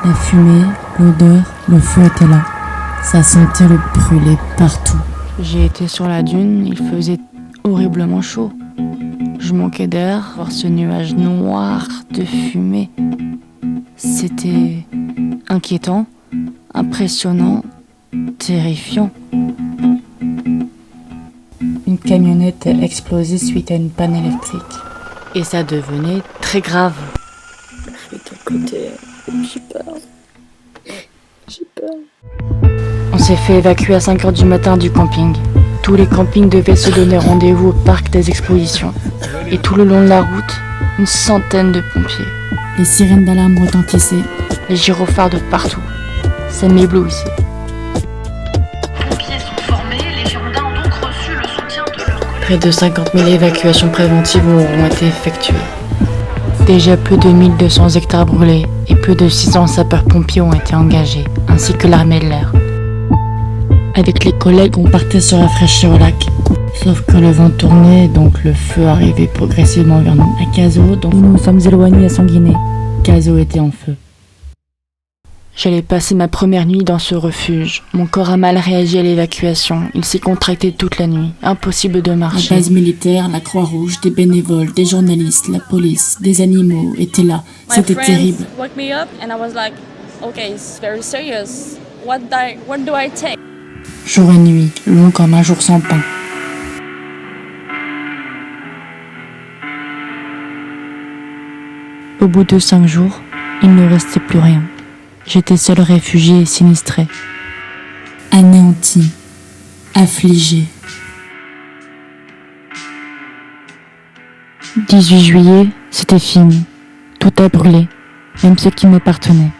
La fumée, l'odeur, le feu étaient là. Ça sentait le brûler partout. J'ai été sur la dune, il faisait horriblement chaud. Je manquais d'air, voir ce nuage noir de fumée. C'était inquiétant, impressionnant, terrifiant. Une camionnette a explosé suite à une panne électrique. Et ça devenait très grave. Je suis à côté, j'ai peur. On s'est fait évacuer à 5h du matin du camping. Tous les campings devaient se donner rendez-vous au parc des expositions. Et tout le long de la route, une centaine de pompiers. Les sirènes d'alarme retentissaient. Les gyrophares de partout. Ça m'éblouissait. Les pompiers sont formés, les Girondins ont donc reçu le soutien de leurs collègues. Près de 50 000 évacuations préventives auront été effectuées. Déjà plus de 1200 hectares brûlés et plus de 600 sapeurs-pompiers ont été engagés, ainsi que l'armée de l'air. Avec les collègues, on partait se rafraîchir au lac. Sauf que le vent tournait, donc le feu arrivait progressivement vers nous. À Cazaux, donc nous nous sommes éloignés à Sanguinet. Cazaux était en feu. J'allais passer ma première nuit dans ce refuge. Mon corps a mal réagi à l'évacuation. Il s'est contracté toute la nuit. Impossible de marcher. La base militaire, la Croix-Rouge, des bénévoles, des journalistes, la police, des animaux étaient là. C'était terrible. Woke me up and I was like, okay, it's very serious. What do I take? Jour et nuit, long comme un jour sans pain. Au bout de 5 jours, il ne restait plus rien. J'étais seul réfugié et sinistré. Anéanti, affligé. 18 juillet, c'était fini. Tout a brûlé, même ce qui m'appartenait.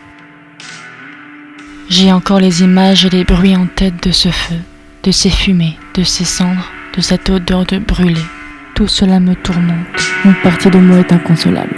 J'ai encore les images et les bruits en tête de ce feu, de ces fumées, de ces cendres, de cette odeur de brûlé. Tout cela me tourmente. Une partie de moi est inconsolable.